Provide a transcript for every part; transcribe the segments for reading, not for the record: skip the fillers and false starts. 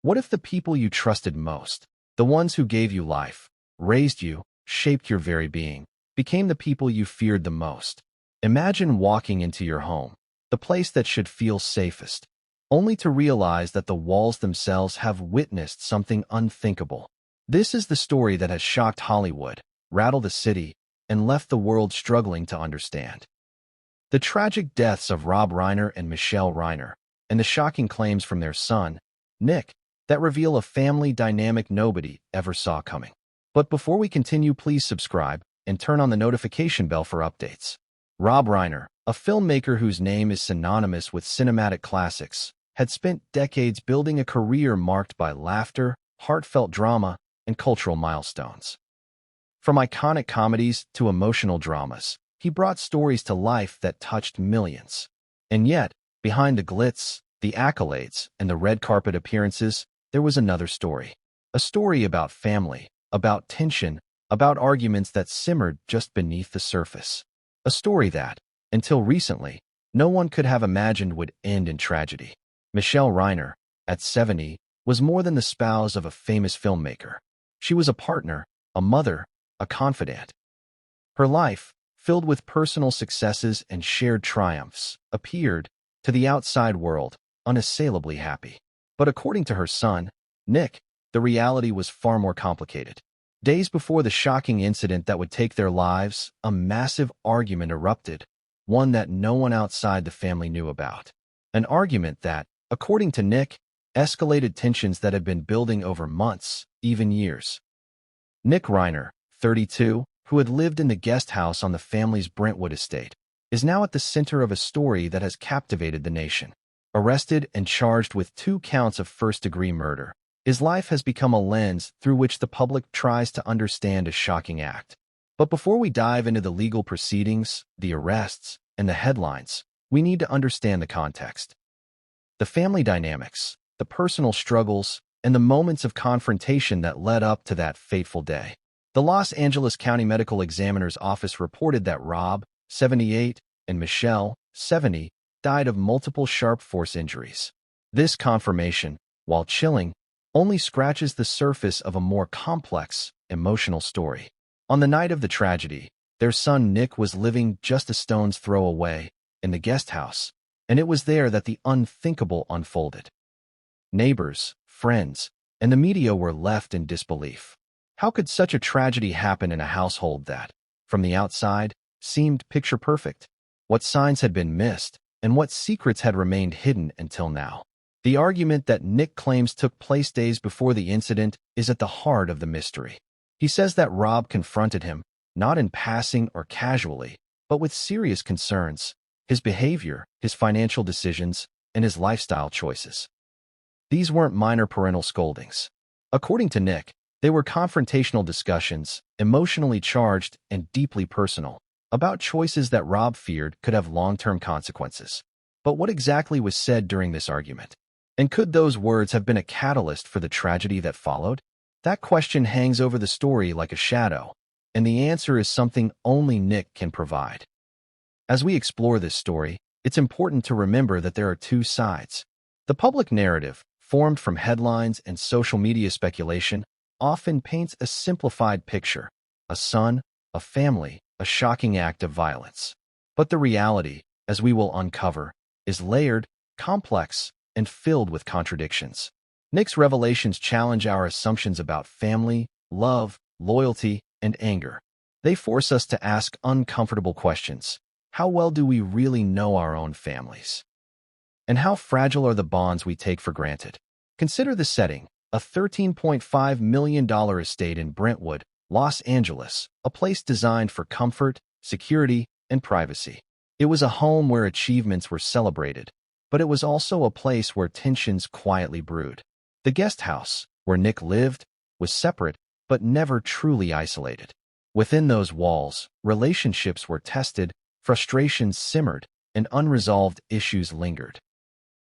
What if the people you trusted most, the ones who gave you life, raised you, shaped your very being, became the people you feared the most? Imagine walking into your home, the place that should feel safest, only to realize that the walls themselves have witnessed something unthinkable. This is the story that has shocked Hollywood, rattled the city, and left the world struggling to understand. The tragic deaths of Rob Reiner and Michelle Reiner, and the shocking claims from their son, Nick, that reveal a family dynamic nobody ever saw coming. But before we continue, please subscribe and turn on the notification bell for updates. Rob Reiner, a filmmaker whose name is synonymous with cinematic classics, had spent decades building a career marked by laughter, heartfelt drama, and cultural milestones. From iconic comedies to emotional dramas, he brought stories to life that touched millions. And yet, behind the glitz, the accolades, and the red carpet appearances, there was another story. A story about family, about tension, about arguments that simmered just beneath the surface. A story that, until recently, no one could have imagined would end in tragedy. Michelle Reiner, at 70, was more than the spouse of a famous filmmaker. She was a partner, a mother, a confidant. Her life, filled with personal successes and shared triumphs, appeared, to the outside world, unassailably happy. But according to her son, Nick, the reality was far more complicated. Days before the shocking incident that would take their lives, a massive argument erupted, one that no one outside the family knew about. An argument that, according to Nick, escalated tensions that had been building over months, even years. Nick Reiner, 32, who had lived in the guest house on the family's Brentwood estate, is now at the center of a story that has captivated the nation. Arrested and charged with 2 counts of first-degree murder, his life has become a lens through which the public tries to understand a shocking act. But before we dive into the legal proceedings, the arrests, and the headlines, we need to understand the context. The family dynamics, the personal struggles, and the moments of confrontation that led up to that fateful day. The Los Angeles County Medical Examiner's Office reported that Rob, 78, and Michelle, 70, died of multiple sharp force injuries. This confirmation, while chilling, only scratches the surface of a more complex, emotional story. On the night of the tragedy, their son Nick was living just a stone's throw away, in the guest house, and it was there that the unthinkable unfolded. Neighbors, friends, and the media were left in disbelief. How could such a tragedy happen in a household that, from the outside, seemed picture-perfect? What signs had been missed, and what secrets had remained hidden until now? The argument that Nick claims took place days before the incident is at the heart of the mystery. He says that Rob confronted him, not in passing or casually, but with serious concerns: his behavior, his financial decisions, and his lifestyle choices. These weren't minor parental scoldings. According to Nick, they were confrontational discussions, emotionally charged and deeply personal, about choices that Rob feared could have long-term consequences. But what exactly was said during this argument? And could those words have been a catalyst for the tragedy that followed? That question hangs over the story like a shadow, and the answer is something only Nick can provide. As we explore this story, it's important to remember that there are 2 sides. The public narrative, formed from headlines and social media speculation, often paints a simplified picture: a son, a family, a shocking act of violence. But the reality, as we will uncover, is layered, complex, and filled with contradictions. Nick's revelations challenge our assumptions about family, love, loyalty, and anger. They force us to ask uncomfortable questions. How well do we really know our own families? And how fragile are the bonds we take for granted? Consider the setting: a $13.5 million estate in Brentwood, Los Angeles, a place designed for comfort, security, and privacy. It was a home where achievements were celebrated, but it was also a place where tensions quietly brewed. The guest house, where Nick lived, was separate, but never truly isolated. Within those walls, relationships were tested, frustrations simmered, and unresolved issues lingered.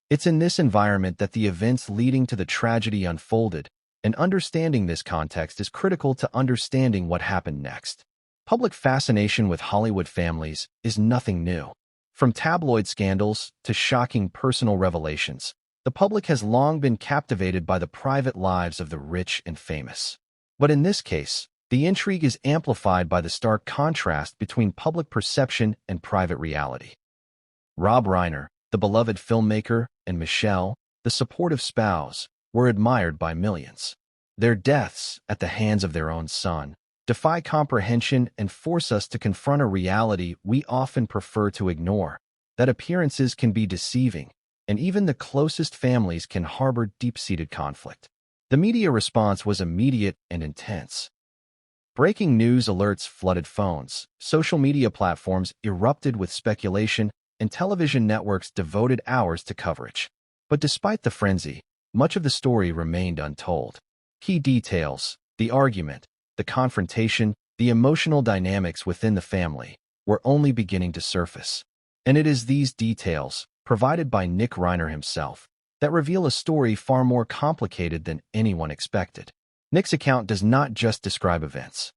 It's in this environment that the events leading to the tragedy unfolded, and understanding this context is critical to understanding what happened next. Public fascination with Hollywood families is nothing new. From tabloid scandals to shocking personal revelations, The public has long been captivated by the private lives of the rich and famous. But in this case, the intrigue is amplified by the stark contrast between public perception and private reality. Rob Reiner, the beloved filmmaker, and Michelle, the supportive spouse, were admired by millions. Their deaths, at the hands of their own son, defy comprehension and force us to confront a reality we often prefer to ignore, that appearances can be deceiving, and even the closest families can harbor deep-seated conflict. The media response was immediate and intense. Breaking news alerts flooded phones, social media platforms erupted with speculation, and television networks devoted hours to coverage. But despite the frenzy, much of the story remained untold. Key details, the argument, the confrontation, the emotional dynamics within the family, were only beginning to surface. And it is these details, provided by Nick Reiner himself, that reveal a story far more complicated than anyone expected. Nick's account does not just describe events.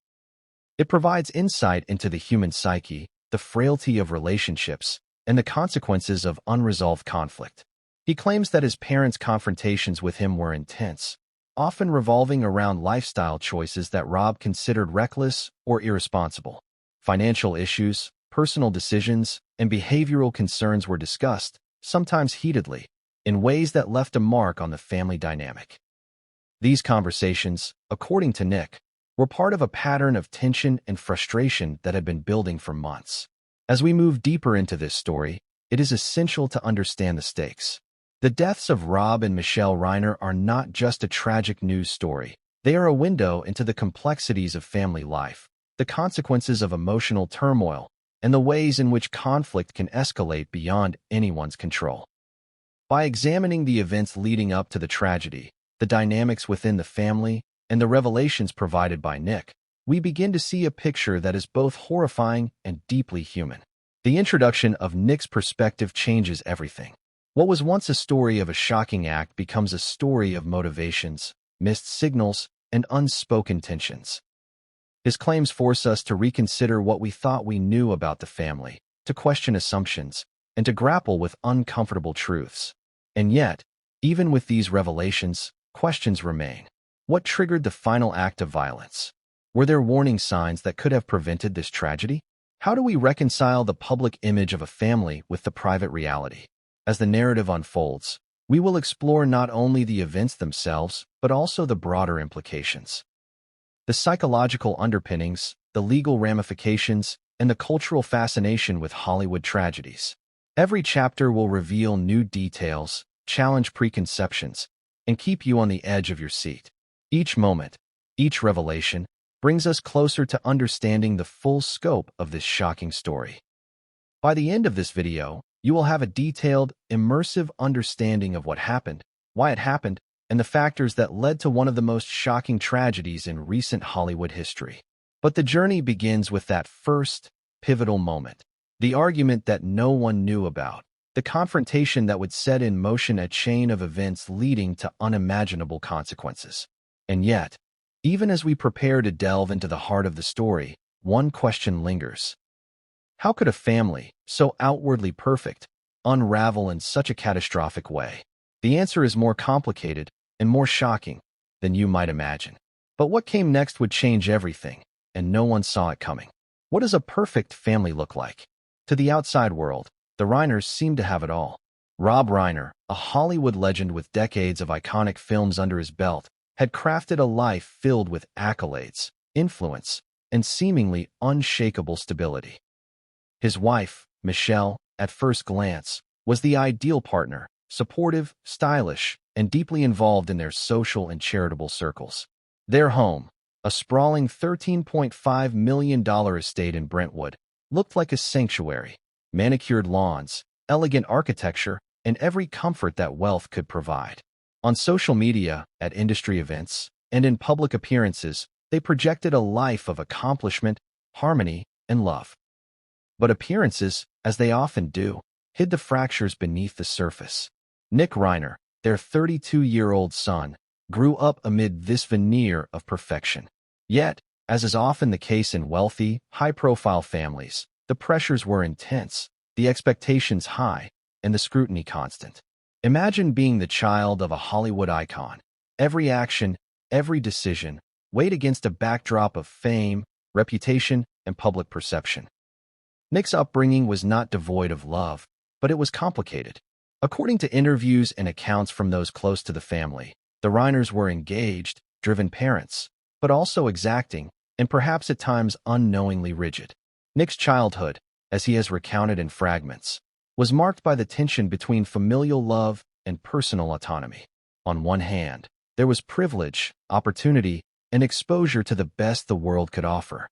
It provides insight into the human psyche, the frailty of relationships, and the consequences of unresolved conflict. He claims that his parents' confrontations with him were intense, often revolving around lifestyle choices that Rob considered reckless or irresponsible. Financial issues, personal decisions, and behavioral concerns were discussed, sometimes heatedly, in ways that left a mark on the family dynamic. These conversations, according to Nick, were part of a pattern of tension and frustration that had been building for months. As we move deeper into this story, it is essential to understand the stakes. The deaths of Rob and Michelle Reiner are not just a tragic news story. They are a window into the complexities of family life, the consequences of emotional turmoil, and the ways in which conflict can escalate beyond anyone's control. By examining the events leading up to the tragedy, the dynamics within the family, and the revelations provided by Nick, we begin to see a picture that is both horrifying and deeply human. The introduction of Nick's perspective changes everything. What was once a story of a shocking act becomes a story of motivations, missed signals, and unspoken tensions. His claims force us to reconsider what we thought we knew about the family, to question assumptions, and to grapple with uncomfortable truths. And yet, even with these revelations, questions remain. What triggered the final act of violence? Were there warning signs that could have prevented this tragedy? How do we reconcile the public image of a family with the private reality? As the narrative unfolds, we will explore not only the events themselves, but also the broader implications. The psychological underpinnings, the legal ramifications, and the cultural fascination with Hollywood tragedies. Every chapter will reveal new details, challenge preconceptions, and keep you on the edge of your seat. Each moment, each revelation, brings us closer to understanding the full scope of this shocking story. By the end of this video, you will have a detailed, immersive understanding of what happened, why it happened, and the factors that led to one of the most shocking tragedies in recent Hollywood history. But the journey begins with that first, pivotal moment. The argument that no one knew about. The confrontation that would set in motion a chain of events leading to unimaginable consequences. And yet, even as we prepare to delve into the heart of the story, one question lingers. How could a family, so outwardly perfect, unravel in such a catastrophic way? The answer is more complicated and more shocking than you might imagine. But what came next would change everything, and no one saw it coming. What does a perfect family look like? To the outside world, the Reiners seem to have it all. Rob Reiner, a Hollywood legend with decades of iconic films under his belt, had crafted a life filled with accolades, influence, and seemingly unshakable stability. His wife, Michelle, at first glance, was the ideal partner, supportive, stylish, and deeply involved in their social and charitable circles. Their home, a sprawling $13.5 million estate in Brentwood, looked like a sanctuary. Manicured lawns, elegant architecture, and every comfort that wealth could provide. On social media, at industry events, and in public appearances, they projected a life of accomplishment, harmony, and love. But appearances, as they often do, hid the fractures beneath the surface. Nick Reiner, their 32-year-old son, grew up amid this veneer of perfection. Yet, as is often the case in wealthy, high-profile families, the pressures were intense, the expectations high, and the scrutiny constant. Imagine being the child of a Hollywood icon. Every action, every decision, weighed against a backdrop of fame, reputation, and public perception. Nick's upbringing was not devoid of love, but it was complicated. According to interviews and accounts from those close to the family, the Reiners were engaged, driven parents, but also exacting, and perhaps at times unknowingly rigid. Nick's childhood, as he has recounted in fragments, was marked by the tension between familial love and personal autonomy. On one hand, there was privilege, opportunity, and exposure to the best the world could offer.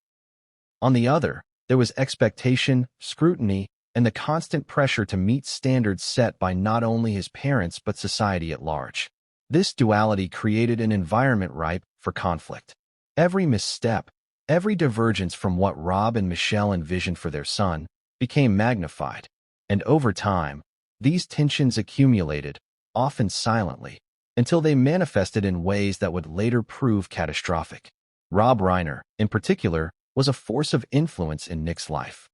On the other, there was expectation, scrutiny, and the constant pressure to meet standards set by not only his parents but society at large. This duality created an environment ripe for conflict. Every misstep, every divergence from what Rob and Michelle envisioned for their son, became magnified, and over time, these tensions accumulated, often silently, until they manifested in ways that would later prove catastrophic. Rob Reiner, in particular, was a force of influence in Nick's life.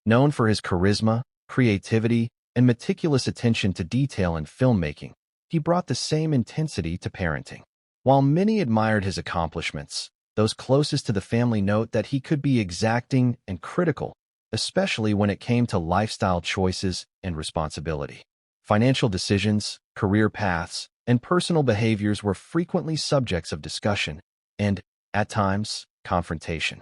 Known for his charisma, creativity, and meticulous attention to detail in filmmaking, he brought the same intensity to parenting. While many admired his accomplishments, those closest to the family note that he could be exacting and critical, especially when it came to lifestyle choices and responsibility. Financial decisions, career paths, and personal behaviors were frequently subjects of discussion and, at times, confrontation.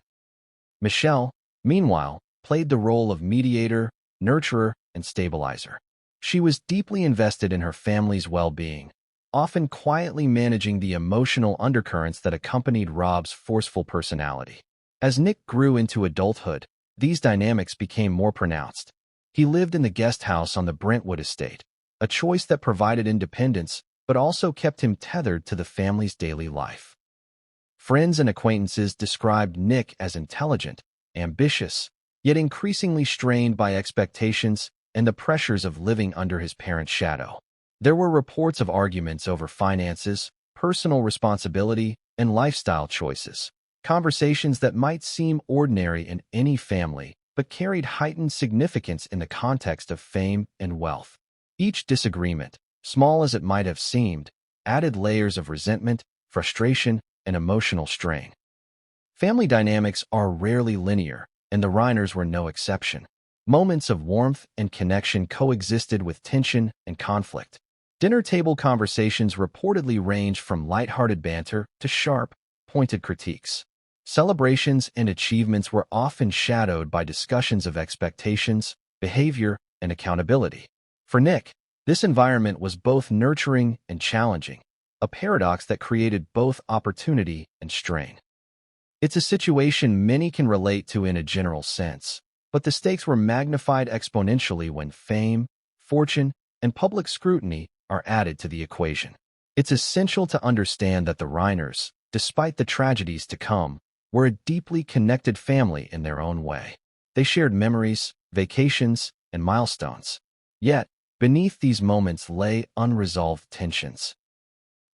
Michelle, meanwhile, played the role of mediator, nurturer, and stabilizer. She was deeply invested in her family's well-being, often quietly managing the emotional undercurrents that accompanied Rob's forceful personality. As Nick grew into adulthood, these dynamics became more pronounced. He lived in the guest house on the Brentwood estate, a choice that provided independence but also kept him tethered to the family's daily life. Friends and acquaintances described Nick as intelligent, ambitious, yet increasingly strained by expectations and the pressures of living under his parents' shadow. There were reports of arguments over finances, personal responsibility, and lifestyle choices, conversations that might seem ordinary in any family but carried heightened significance in the context of fame and wealth. Each disagreement, small as it might have seemed, added layers of resentment, frustration, and emotional strain. Family dynamics are rarely linear, and the Reiners were no exception. Moments of warmth and connection coexisted with tension and conflict. Dinner table conversations reportedly ranged from lighthearted banter to sharp, pointed critiques. Celebrations and achievements were often shadowed by discussions of expectations, behavior, and accountability. For Nick, this environment was both nurturing and challenging, a paradox that created both opportunity and strain. It's a situation many can relate to in a general sense, but the stakes were magnified exponentially when fame, fortune, and public scrutiny are added to the equation. It's essential to understand that the Reiners, despite the tragedies to come, were a deeply connected family in their own way. They shared memories, vacations, and milestones. Yet, beneath these moments lay unresolved tensions.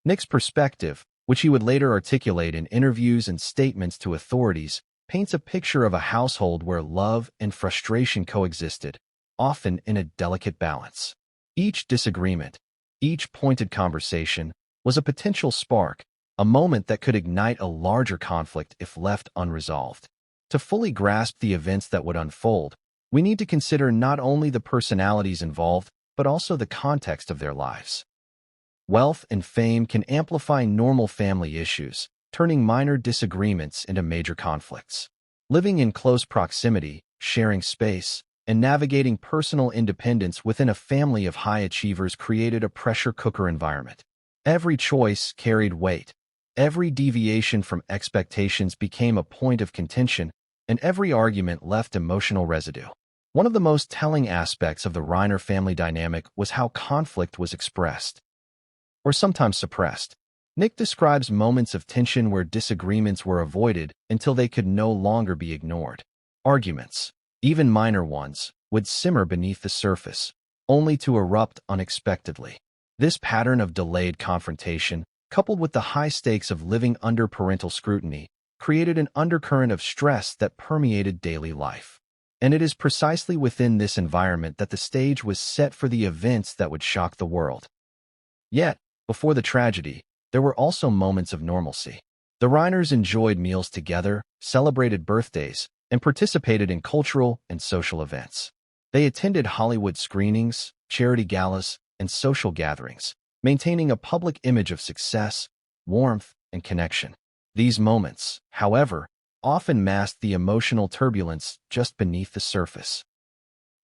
Nick's perspective, which he would later articulate in interviews and statements to authorities, paints a picture of a household where love and frustration coexisted, often in a delicate balance. Each disagreement, each pointed conversation, was a potential spark, a moment that could ignite a larger conflict if left unresolved. To fully grasp the events that would unfold, we need to consider not only the personalities involved, but also the context of their lives. Wealth and fame can amplify normal family issues, turning minor disagreements into major conflicts. Living in close proximity, sharing space, and navigating personal independence within a family of high achievers created a pressure cooker environment. Every choice carried weight. Every deviation from expectations became a point of contention, and every argument left emotional residue. One of the most telling aspects of the Reiner family dynamic was how conflict was expressed, or sometimes suppressed. Nick describes moments of tension where disagreements were avoided until they could no longer be ignored. Arguments, even minor ones, would simmer beneath the surface, only to erupt unexpectedly. This pattern of delayed confrontation, coupled with the high stakes of living under parental scrutiny, created an undercurrent of stress that permeated daily life. And it is precisely within this environment that the stage was set for the events that would shock the world. Yet, before the tragedy, there were also moments of normalcy. The Reiners enjoyed meals together, celebrated birthdays, and participated in cultural and social events. They attended Hollywood screenings, charity galas, and social gatherings, maintaining a public image of success, warmth, and connection. These moments, however, often masked the emotional turbulence just beneath the surface.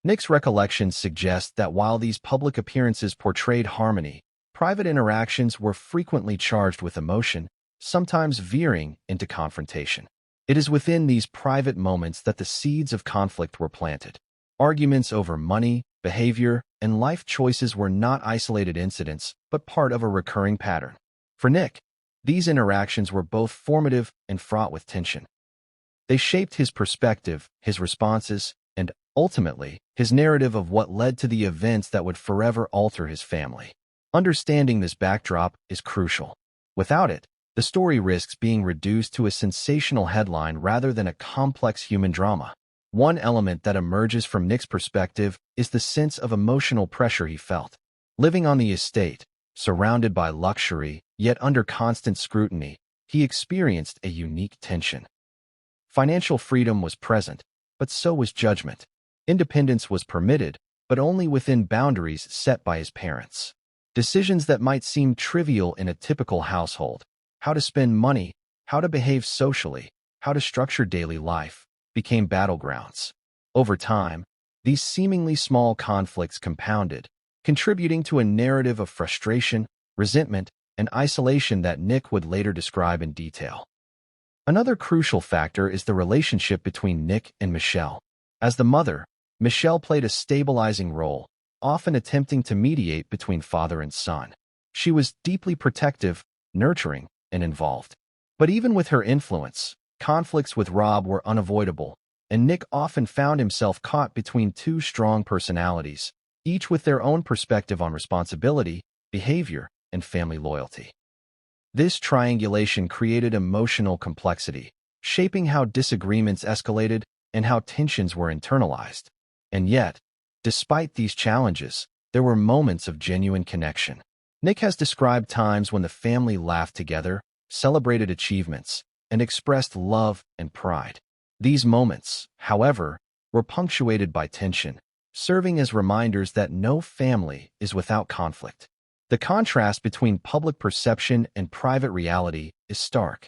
Nick's recollections suggest that while these public appearances portrayed harmony, private interactions were frequently charged with emotion, sometimes veering into confrontation. It is within these private moments that the seeds of conflict were planted. Arguments over money, behavior, and life choices were not isolated incidents, but part of a recurring pattern. For Nick, these interactions were both formative and fraught with tension. They shaped his perspective, his responses, and, ultimately, his narrative of what led to the events that would forever alter his family. Understanding this backdrop is crucial. Without it, the story risks being reduced to a sensational headline rather than a complex human drama. One element that emerges from Nick's perspective is the sense of emotional pressure he felt. Living on the estate, surrounded by luxury, yet under constant scrutiny, he experienced a unique tension. Financial freedom was present, but so was judgment. Independence was permitted, but only within boundaries set by his parents. Decisions that might seem trivial in a typical household, how to spend money, how to behave socially, how to structure daily life, became battlegrounds. Over time, these seemingly small conflicts compounded, contributing to a narrative of frustration, resentment, and isolation that Nick would later describe in detail. Another crucial factor is the relationship between Nick and Michelle. As the mother, Michelle played a stabilizing role, often attempting to mediate between father and son. She was deeply protective, nurturing, and involved. But even with her influence, conflicts with Rob were unavoidable, and Nick often found himself caught between two strong personalities, each with their own perspective on responsibility, behavior, and family loyalty. This triangulation created emotional complexity, shaping how disagreements escalated and how tensions were internalized. And yet, despite these challenges, there were moments of genuine connection. Nick has described times when the family laughed together, celebrated achievements, and expressed love and pride. These moments, however, were punctuated by tension, serving as reminders that no family is without conflict. The contrast between public perception and private reality is stark.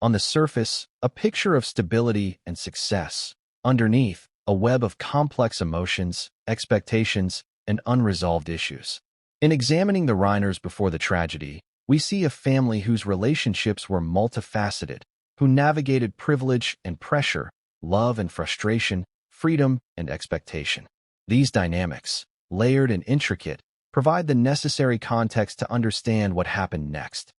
On the surface, a picture of stability and success. Underneath, a web of complex emotions, expectations, and unresolved issues. In examining the Reiners before the tragedy, we see a family whose relationships were multifaceted, who navigated privilege and pressure, love and frustration, freedom and expectation. These dynamics, layered and intricate, provide the necessary context to understand what happened next.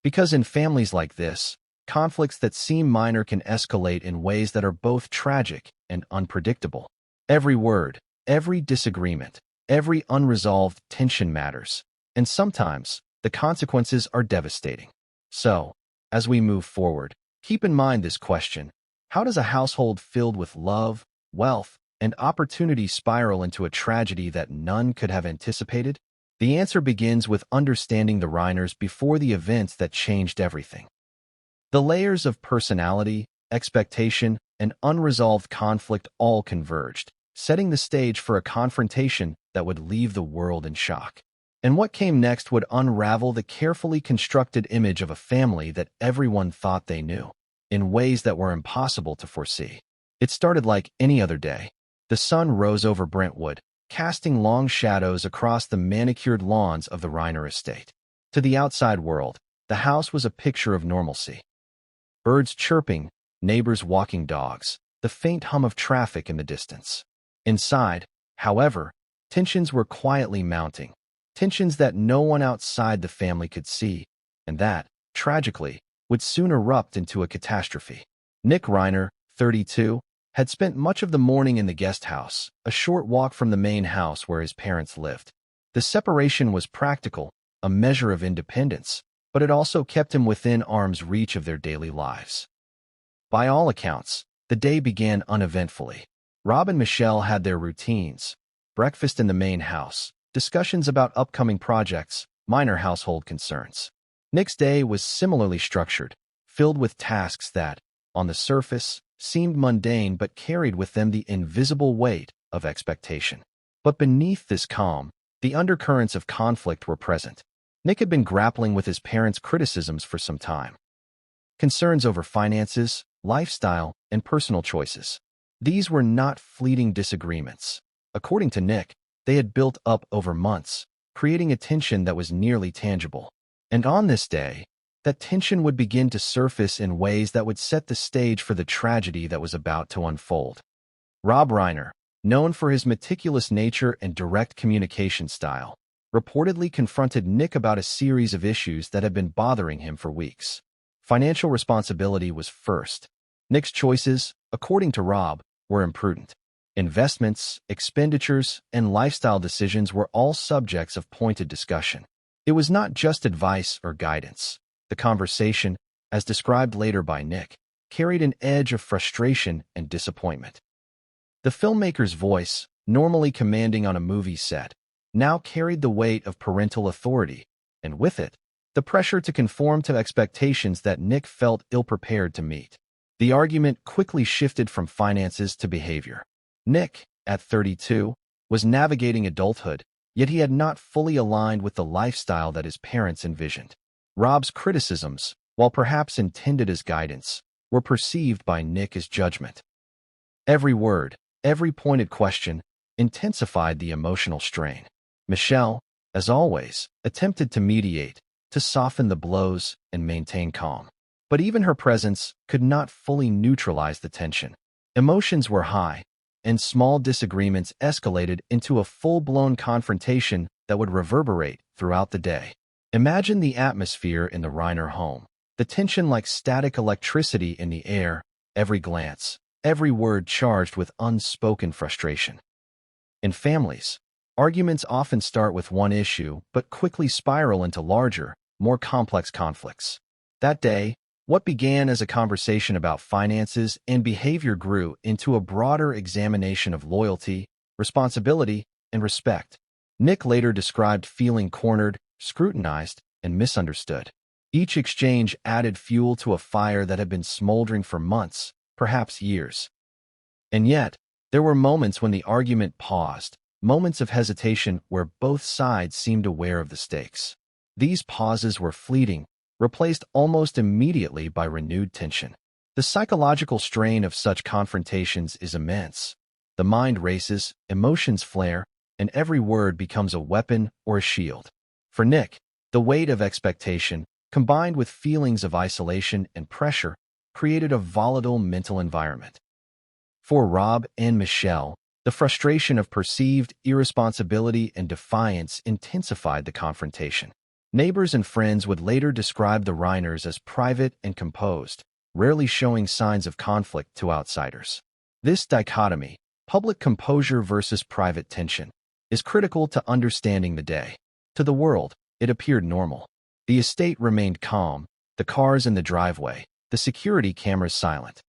Because in families like this, conflicts that seem minor can escalate in ways that are both tragic and unpredictable. Every word, every disagreement, every unresolved tension matters, and sometimes the consequences are devastating. So, as we move forward, keep in mind this question: how does a household filled with love, wealth, and opportunity spiral into a tragedy that none could have anticipated? The answer begins with understanding the Reiners before the events that changed everything. The layers of personality, expectation, and unresolved conflict all converged, setting the stage for a confrontation that would leave the world in shock. And what came next would unravel the carefully constructed image of a family that everyone thought they knew, in ways that were impossible to foresee. It started like any other day. The sun rose over Brentwood, casting long shadows across the manicured lawns of the Reiner estate. To the outside world, the house was a picture of normalcy. Birds chirping, neighbors walking dogs, the faint hum of traffic in the distance. Inside, however, tensions were quietly mounting, tensions that no one outside the family could see, and that, tragically, would soon erupt into a catastrophe. Nick Reiner, 32, had spent much of the morning in the guest house, a short walk from the main house where his parents lived. The separation was practical, a measure of independence, but it also kept him within arm's reach of their daily lives. By all accounts, the day began uneventfully. Rob and Michelle had their routines: breakfast in the main house, discussions about upcoming projects, minor household concerns. Nick's day was similarly structured, filled with tasks that, on the surface, seemed mundane but carried with them the invisible weight of expectation. But beneath this calm, the undercurrents of conflict were present. Nick had been grappling with his parents' criticisms for some time. Concerns over finances, lifestyle, and personal choices. These were not fleeting disagreements. According to Nick, they had built up over months, creating a tension that was nearly tangible. And on this day, that tension would begin to surface in ways that would set the stage for the tragedy that was about to unfold. Rob Reiner, known for his meticulous nature and direct communication style, reportedly confronted Nick about a series of issues that had been bothering him for weeks. Financial responsibility was first. Nick's choices, according to Rob, were imprudent. Investments, expenditures, and lifestyle decisions were all subjects of pointed discussion. It was not just advice or guidance. The conversation, as described later by Nick, carried an edge of frustration and disappointment. The filmmaker's voice, normally commanding on a movie set, now carried the weight of parental authority, and with it, the pressure to conform to expectations that Nick felt ill-prepared to meet. The argument quickly shifted from finances to behavior. Nick, at 32, was navigating adulthood, yet he had not fully aligned with the lifestyle that his parents envisioned. Rob's criticisms, while perhaps intended as guidance, were perceived by Nick as judgment. Every word, every pointed question, intensified the emotional strain. Michelle, as always, attempted to mediate, to soften the blows and maintain calm. But even her presence could not fully neutralize the tension. Emotions were high, and small disagreements escalated into a full-blown confrontation that would reverberate throughout the day. Imagine the atmosphere in the Reiner home. The tension like static electricity in the air, every glance, every word charged with unspoken frustration. In families, arguments often start with one issue but quickly spiral into larger, more complex conflicts. That day, what began as a conversation about finances and behavior grew into a broader examination of loyalty, responsibility, and respect. Nick later described feeling cornered, scrutinized, and misunderstood. Each exchange added fuel to a fire that had been smoldering for months, perhaps years. And yet, there were moments when the argument paused, moments of hesitation where both sides seemed aware of the stakes. These pauses were fleeting, replaced almost immediately by renewed tension. The psychological strain of such confrontations is immense. The mind races, emotions flare, and every word becomes a weapon or a shield. For Nick, the weight of expectation, combined with feelings of isolation and pressure, created a volatile mental environment. For Rob and Michelle, the frustration of perceived irresponsibility and defiance intensified the confrontation. Neighbors and friends would later describe the Reiners as private and composed, rarely showing signs of conflict to outsiders. This dichotomy, public composure versus private tension, is critical to understanding the day. To the world, it appeared normal. The estate remained calm, the cars in the driveway, the security cameras silent.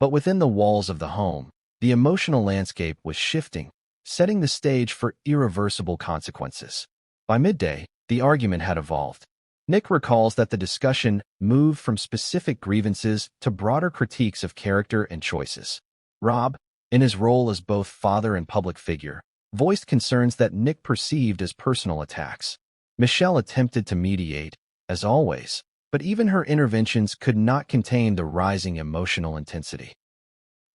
But within the walls of the home, the emotional landscape was shifting, setting the stage for irreversible consequences. By midday, the argument had evolved. Nick recalls that the discussion moved from specific grievances to broader critiques of character and choices. Rob, in his role as both father and public figure, voiced concerns that Nick perceived as personal attacks. Michelle attempted to mediate, as always, but even her interventions could not contain the rising emotional intensity.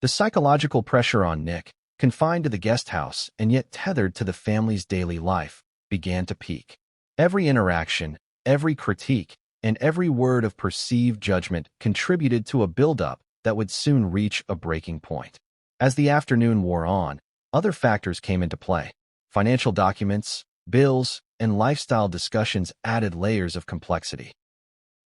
The psychological pressure on Nick, confined to the guest house and yet tethered to the family's daily life, began to peak. Every interaction, every critique, and every word of perceived judgment contributed to a buildup that would soon reach a breaking point. As the afternoon wore on, other factors came into play. Financial documents, bills, and lifestyle discussions added layers of complexity.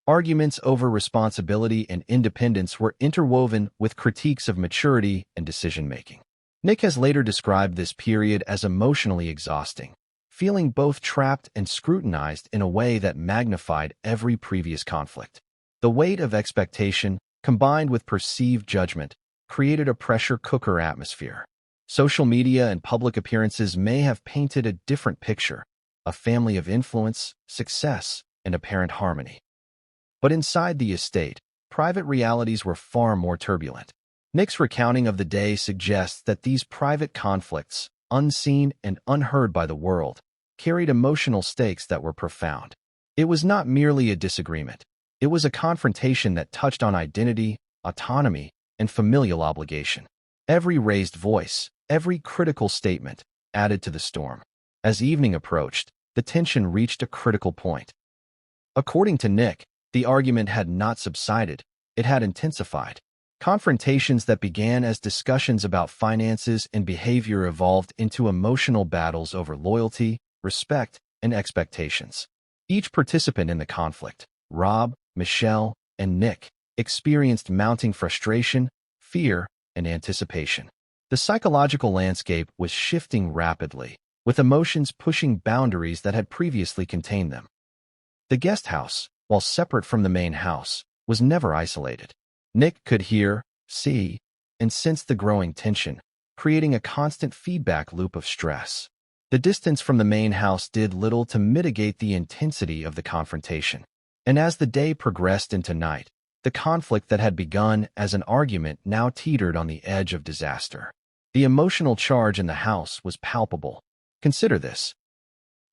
Arguments over responsibility and independence were interwoven with critiques of maturity and decision-making. Nick has later described this period as emotionally exhausting, feeling both trapped and scrutinized in a way that magnified every previous conflict. The weight of expectation, combined with perceived judgment, created a pressure cooker atmosphere. Social media and public appearances may have painted a different picture, a family of influence, success, and apparent harmony. But inside the estate, private realities were far more turbulent. Nick's recounting of the day suggests that these private conflicts, unseen and unheard by the world, carried emotional stakes that were profound. It was not merely a disagreement. It was a confrontation that touched on identity, autonomy, and familial obligation. Every raised voice, every critical statement, added to the storm. As evening approached, the tension reached a critical point. According to Nick, the argument had not subsided, it had intensified. Confrontations that began as discussions about finances and behavior evolved into emotional battles over loyalty, respect, and expectations. Each participant in the conflict, Rob, Michelle, and Nick, experienced mounting frustration, fear, and anticipation. The psychological landscape was shifting rapidly, with emotions pushing boundaries that had previously contained them. The guest house, while separate from the main house, was never isolated. Nick could hear, see, and sense the growing tension, creating a constant feedback loop of stress. The distance from the main house did little to mitigate the intensity of the confrontation. And as the day progressed into night, the conflict that had begun as an argument now teetered on the edge of disaster. The emotional charge in the house was palpable. Consider this.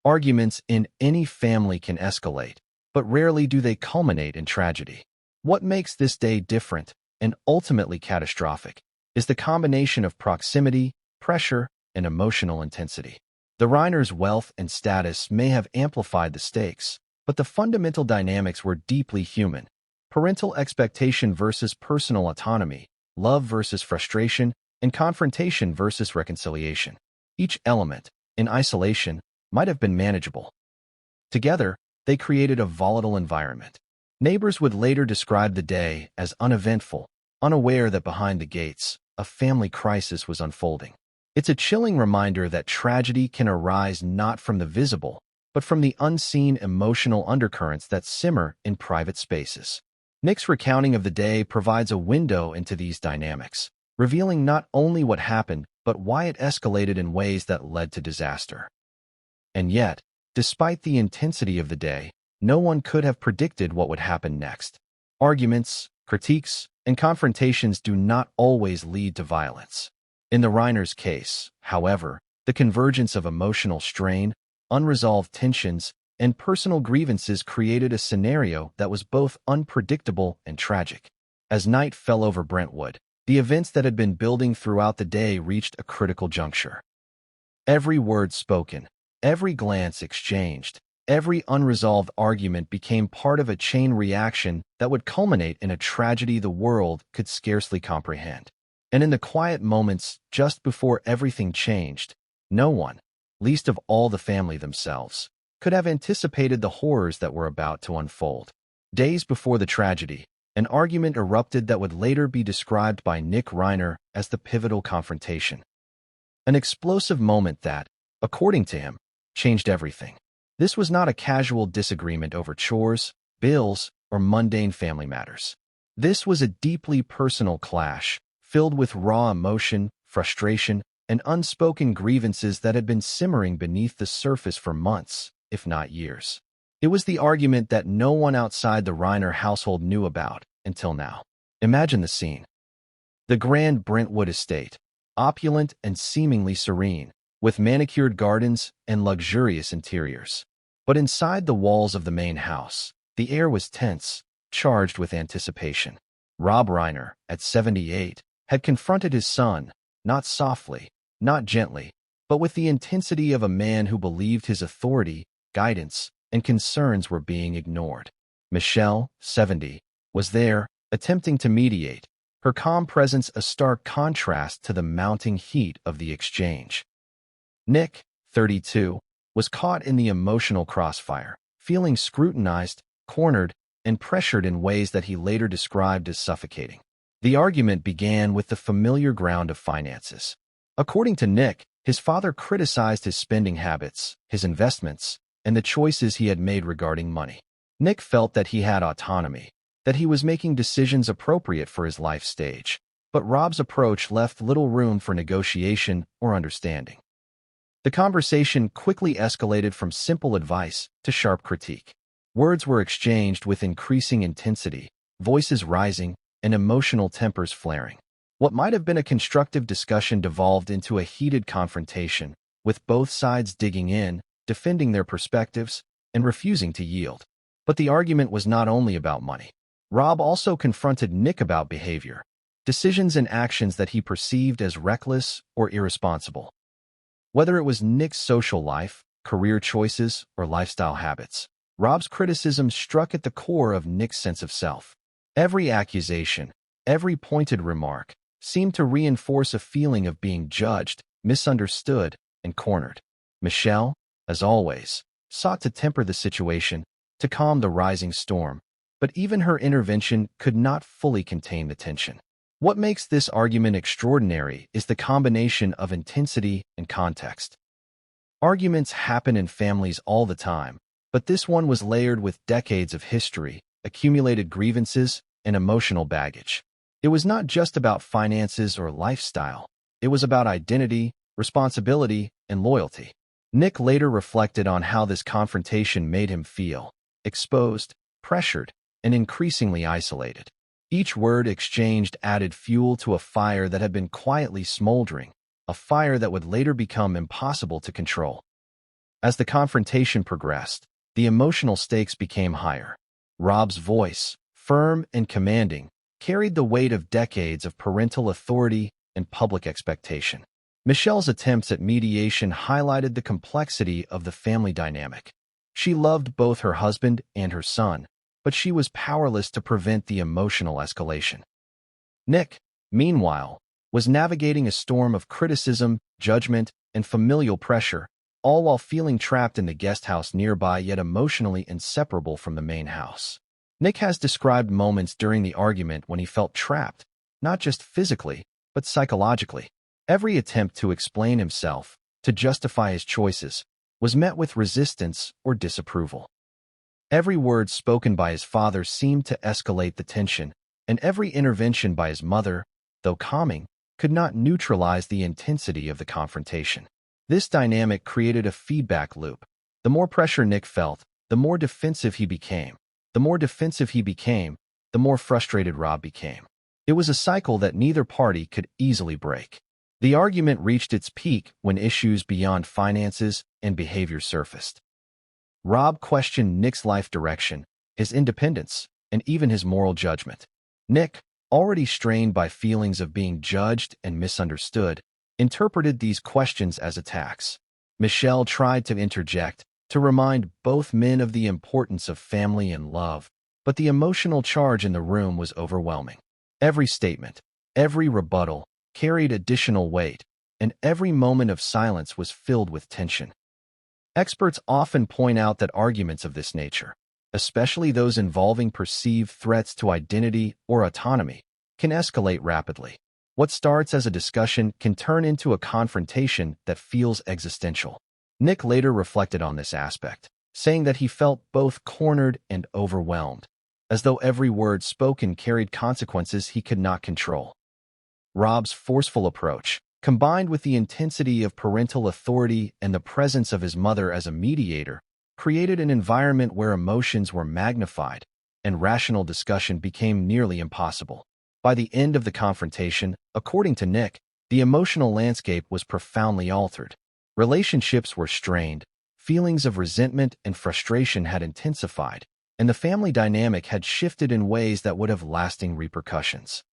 Arguments in any family can escalate, but rarely do they culminate in tragedy. What makes this day different, and ultimately catastrophic, is the combination of proximity, pressure, and emotional intensity. The Reiners' wealth and status may have amplified the stakes, but the fundamental dynamics were deeply human. Parental expectation versus personal autonomy, love versus frustration, and confrontation versus reconciliation. Each element, in isolation, might have been manageable. Together, they created a volatile environment. Neighbors would later describe the day as uneventful, unaware that behind the gates, a family crisis was unfolding. It's a chilling reminder that tragedy can arise not from the visible, but from the unseen emotional undercurrents that simmer in private spaces. Nick's recounting of the day provides a window into these dynamics, revealing not only what happened, but why it escalated in ways that led to disaster. And yet, despite the intensity of the day, no one could have predicted what would happen next. Arguments, critiques, and confrontations do not always lead to violence. In the Reiners' case, however, the convergence of emotional strain, unresolved tensions, and personal grievances created a scenario that was both unpredictable and tragic. As night fell over Brentwood, the events that had been building throughout the day reached a critical juncture. Every word spoken, every glance exchanged, every unresolved argument became part of a chain reaction that would culminate in a tragedy the world could scarcely comprehend. And in the quiet moments just before everything changed, no one, least of all the family themselves, could have anticipated the horrors that were about to unfold. Days before the tragedy, an argument erupted that would later be described by Nick Reiner as the pivotal confrontation. An explosive moment that, according to him, changed everything. This was not a casual disagreement over chores, bills, or mundane family matters. This was a deeply personal clash, filled with raw emotion, frustration, and unspoken grievances that had been simmering beneath the surface for months, if not years. It was the argument that no one outside the Reiner household knew about until now. Imagine the scene. The grand Brentwood estate, opulent and seemingly serene, with manicured gardens and luxurious interiors. But inside the walls of the main house, the air was tense, charged with anticipation. Rob Reiner, at 78, had confronted his son, not softly, not gently, but with the intensity of a man who believed his authority, guidance, and concerns were being ignored. Michelle, 70, was there, attempting to mediate, her calm presence a stark contrast to the mounting heat of the exchange. Nick, 32, was caught in the emotional crossfire, feeling scrutinized, cornered, and pressured in ways that he later described as suffocating. The argument began with the familiar ground of finances. According to Nick, his father criticized his spending habits, his investments, and the choices he had made regarding money. Nick felt that he had autonomy, that he was making decisions appropriate for his life stage. but Rob's approach left little room for negotiation or understanding. The conversation quickly escalated from simple advice to sharp critique. Words were exchanged with increasing intensity, voices rising, and emotional tempers flaring. What might have been a constructive discussion devolved into a heated confrontation, with both sides digging in, defending their perspectives, and refusing to yield. But the argument was not only about money. Rob also confronted Nick about behavior, decisions and actions that he perceived as reckless or irresponsible. Whether it was Nick's social life, career choices, or lifestyle habits, Rob's criticism struck at the core of Nick's sense of self. Every accusation, every pointed remark, seemed to reinforce a feeling of being judged, misunderstood, and cornered. Michelle, as always, sought to temper the situation, to calm the rising storm, but even her intervention could not fully contain the tension. What makes this argument extraordinary is the combination of intensity and context. Arguments happen in families all the time, but this one was layered with decades of history, accumulated grievances, and emotional baggage. It was not just about finances or lifestyle. It was about identity, responsibility, and loyalty. Nick later reflected on how this confrontation made him feel: exposed, pressured, and increasingly isolated. Each word exchanged added fuel to a fire that had been quietly smoldering, a fire that would later become impossible to control. As the confrontation progressed, the emotional stakes became higher. Rob's voice, firm and commanding, carried the weight of decades of parental authority and public expectation. Michelle's attempts at mediation highlighted the complexity of the family dynamic. She loved both her husband and her son, but she was powerless to prevent the emotional escalation. Nick, meanwhile, was navigating a storm of criticism, judgment, and familial pressure, all while feeling trapped in the guest house nearby yet emotionally inseparable from the main house. Nick has described moments during the argument when he felt trapped, not just physically, but psychologically. Every attempt to explain himself, to justify his choices, was met with resistance or disapproval. Every word spoken by his father seemed to escalate the tension, and every intervention by his mother, though calming, could not neutralize the intensity of the confrontation. This dynamic created a feedback loop. The more pressure Nick felt, the more defensive he became. The more defensive he became, the more frustrated Rob became. It was a cycle that neither party could easily break. The argument reached its peak when issues beyond finances and behavior surfaced. Rob questioned Nick's life direction, his independence, and even his moral judgment. Nick, already strained by feelings of being judged and misunderstood, interpreted these questions as attacks. Michelle tried to interject, to remind both men of the importance of family and love, but the emotional charge in the room was overwhelming. Every statement, every rebuttal, carried additional weight, and every moment of silence was filled with tension. Experts often point out that arguments of this nature, especially those involving perceived threats to identity or autonomy, can escalate rapidly. What starts as a discussion can turn into a confrontation that feels existential. Nick later reflected on this aspect, saying that he felt both cornered and overwhelmed, as though every word spoken carried consequences he could not control. Rob's forceful approach, combined with the intensity of parental authority and the presence of his mother as a mediator, created an environment where emotions were magnified and rational discussion became nearly impossible. By the end of the confrontation, according to Nick, the emotional landscape was profoundly altered. Relationships were strained, feelings of resentment and frustration had intensified, and the family dynamic had shifted in ways that would have lasting repercussions.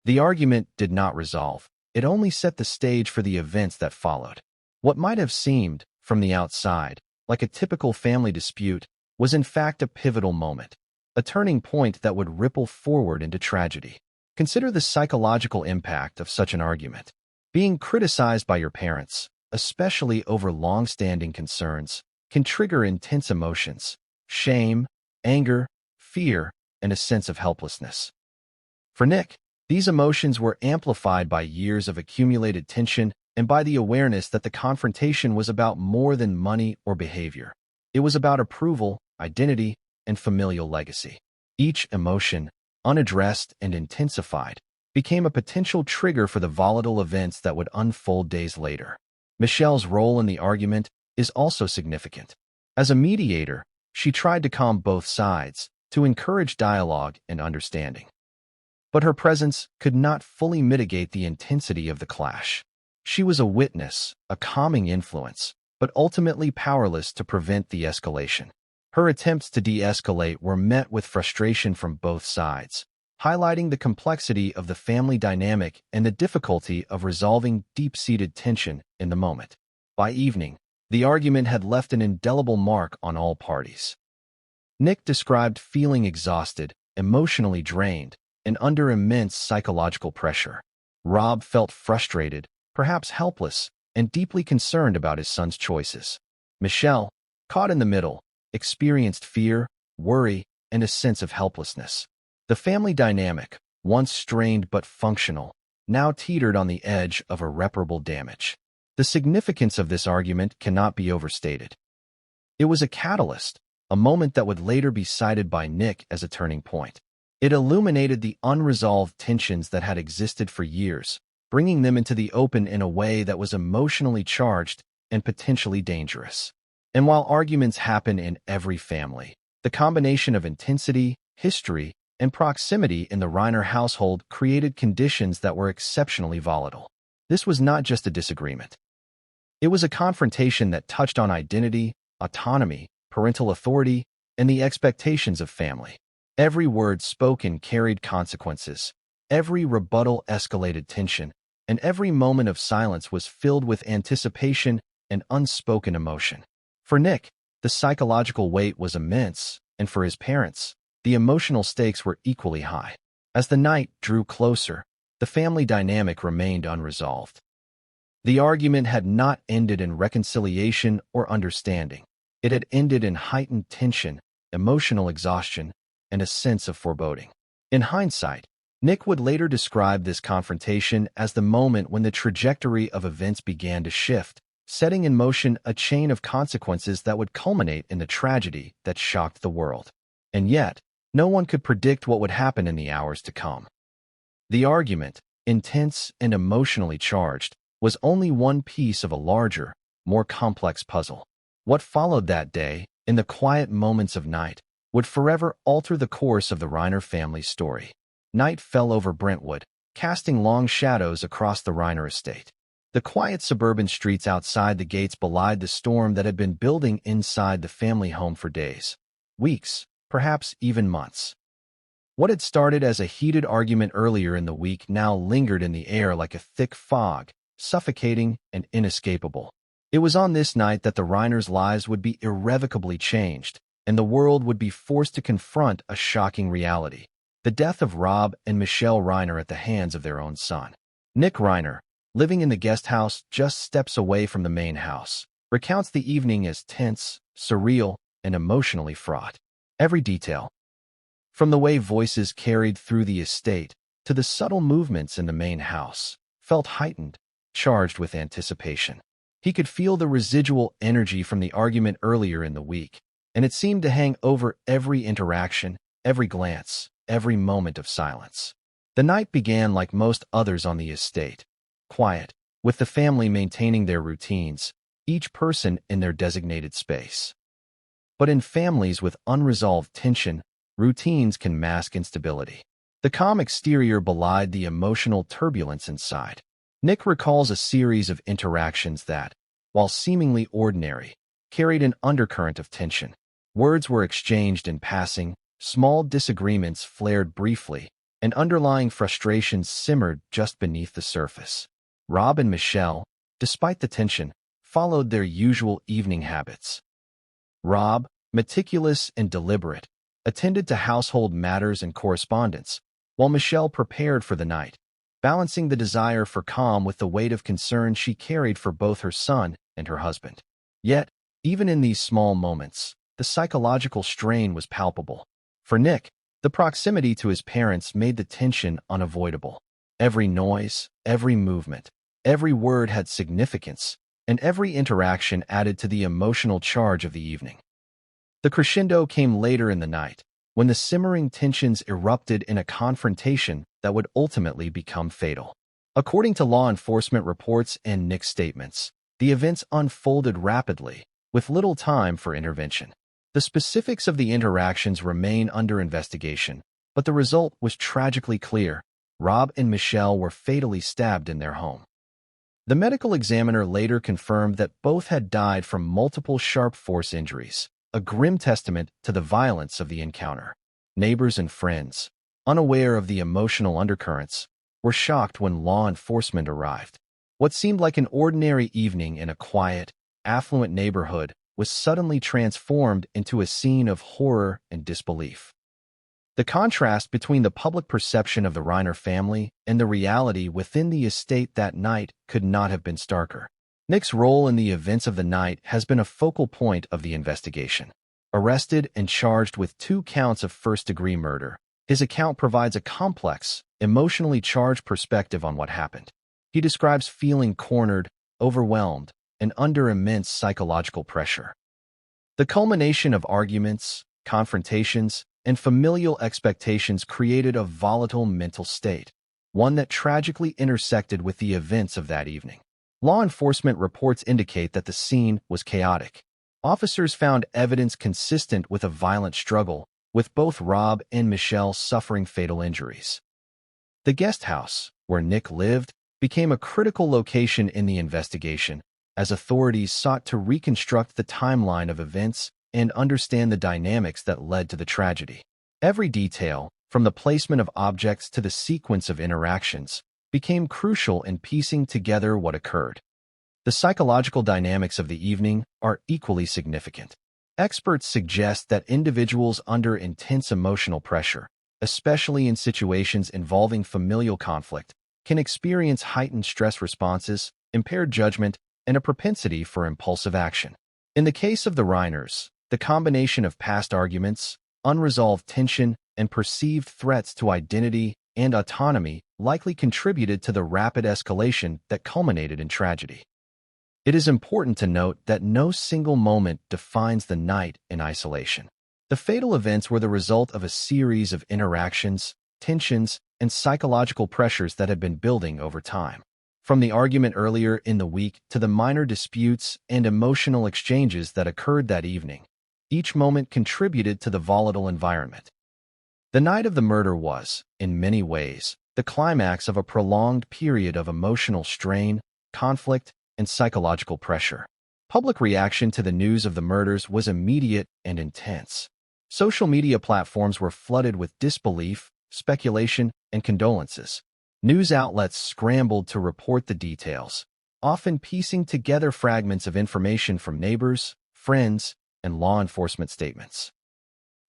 The argument did not resolve. It only set the stage for the events that followed. What might have seemed, from the outside, like a typical family dispute, was in fact a pivotal moment, a turning point that would ripple forward into tragedy. Consider the psychological impact of such an argument. Being criticized by your parents, especially over long-standing concerns, can trigger intense emotions: shame, anger, fear, and a sense of helplessness. For Nick, these emotions were amplified by years of accumulated tension and by the awareness that the confrontation was about more than money or behavior. It was about approval, identity, and familial legacy. Each emotion, unaddressed and intensified, became a potential trigger for the volatile events that would unfold days later. Michelle's role in the argument is also significant. As a mediator, she tried to calm both sides, to encourage dialogue and understanding. But her presence could not fully mitigate the intensity of the clash. She was a witness, a calming influence, but ultimately powerless to prevent the escalation. Her attempts to de-escalate were met with frustration from both sides, highlighting the complexity of the family dynamic and the difficulty of resolving deep-seated tension in the moment. By evening, the argument had left an indelible mark on all parties. Nick described feeling exhausted, emotionally drained, and under immense psychological pressure. Rob felt frustrated, perhaps helpless, and deeply concerned about his son's choices. Michelle, caught in the middle, experienced fear, worry, and a sense of helplessness. The family dynamic, once strained but functional, now teetered on the edge of irreparable damage. The significance of this argument cannot be overstated. It was a catalyst, a moment that would later be cited by Nick as a turning point. It illuminated the unresolved tensions that had existed for years, bringing them into the open in a way that was emotionally charged and potentially dangerous. And while arguments happen in every family, the combination of intensity, history, and proximity in the Reiner household created conditions that were exceptionally volatile. This was not just a disagreement. It was a confrontation that touched on identity, autonomy, parental authority, and the expectations of family. Every word spoken carried consequences. Every rebuttal escalated tension, and every moment of silence was filled with anticipation and unspoken emotion. For Nick, the psychological weight was immense, and for his parents, the emotional stakes were equally high. As the night drew closer, the family dynamic remained unresolved. The argument had not ended in reconciliation or understanding. It had ended in heightened tension, emotional exhaustion, and a sense of foreboding. In hindsight, Nick would later describe this confrontation as the moment when the trajectory of events began to shift, setting in motion a chain of consequences that would culminate in the tragedy that shocked the world. And yet, no one could predict what would happen in the hours to come. The argument, intense and emotionally charged, was only one piece of a larger, more complex puzzle. What followed that day, in the quiet moments of night, would forever alter the course of the Reiner family's story. Night fell over Brentwood, casting long shadows across the Reiner estate. The quiet suburban streets outside the gates belied the storm that had been building inside the family home for days, weeks, perhaps even months. What had started as a heated argument earlier in the week now lingered in the air like a thick fog, suffocating and inescapable. It was on this night that the Reiners' lives would be irrevocably changed, and the world would be forced to confront a shocking reality: the death of Rob and Michelle Reiner at the hands of their own son. Nick Reiner, living in the guest house just steps away from the main house, recounts the evening as tense, surreal, and emotionally fraught. Every detail, from the way voices carried through the estate to the subtle movements in the main house, felt heightened, charged with anticipation. He could feel the residual energy from the argument earlier in the week, and it seemed to hang over every interaction, every glance, every moment of silence. The night began like most others on the estate, quiet, with the family maintaining their routines, each person in their designated space. But in families with unresolved tension, routines can mask instability. The calm exterior belied the emotional turbulence inside. Nick recalls a series of interactions that, while seemingly ordinary, carried an undercurrent of tension. Words were exchanged in passing, small disagreements flared briefly, and underlying frustrations simmered just beneath the surface. Rob and Michelle, despite the tension, followed their usual evening habits. Rob, meticulous and deliberate, attended to household matters and correspondence, while Michelle prepared for the night, balancing the desire for calm with the weight of concern she carried for both her son and her husband. Yet, even in these small moments, the psychological strain was palpable. For Nick, the proximity to his parents made the tension unavoidable. Every noise, every movement, every word had significance, and every interaction added to the emotional charge of the evening. The crescendo came later in the night, when the simmering tensions erupted in a confrontation that would ultimately become fatal. According to law enforcement reports and Nick's statements, the events unfolded rapidly, with little time for intervention. The specifics of the interactions remain under investigation, but the result was tragically clear. Rob and Michelle were fatally stabbed in their home. The medical examiner later confirmed that both had died from multiple sharp force injuries, a grim testament to the violence of the encounter. Neighbors and friends, unaware of the emotional undercurrents, were shocked when law enforcement arrived. What seemed like an ordinary evening in a quiet, affluent neighborhood was suddenly transformed into a scene of horror and disbelief. The contrast between the public perception of the Reiner family and the reality within the estate that night could not have been starker. Nick's role in the events of the night has been a focal point of the investigation. Arrested and charged with 2 counts of first-degree murder, his account provides a complex, emotionally charged perspective on what happened. He describes feeling cornered, overwhelmed, and under immense psychological pressure. The culmination of arguments, confrontations, and familial expectations created a volatile mental state, one that tragically intersected with the events of that evening. Law enforcement reports indicate that the scene was chaotic. Officers found evidence consistent with a violent struggle, with both Rob and Michelle suffering fatal injuries. The guest house, where Nick lived, became a critical location in the investigation, as authorities sought to reconstruct the timeline of events and understand the dynamics that led to the tragedy. Every detail, from the placement of objects to the sequence of interactions, became crucial in piecing together what occurred. The psychological dynamics of the evening are equally significant. Experts suggest that individuals under intense emotional pressure, especially in situations involving familial conflict, can experience heightened stress responses, impaired judgment, and a propensity for impulsive action. In the case of the Reiners, the combination of past arguments, unresolved tension, and perceived threats to identity and autonomy likely contributed to the rapid escalation that culminated in tragedy. It is important to note that no single moment defines the night in isolation. The fatal events were the result of a series of interactions, tensions, and psychological pressures that had been building over time. From the argument earlier in the week to the minor disputes and emotional exchanges that occurred that evening, each moment contributed to the volatile environment. The night of the murder was, in many ways, the climax of a prolonged period of emotional strain, conflict, and psychological pressure. Public reaction to the news of the murders was immediate and intense. Social media platforms were flooded with disbelief, speculation, and condolences. News outlets scrambled to report the details, often piecing together fragments of information from neighbors, friends, and law enforcement statements.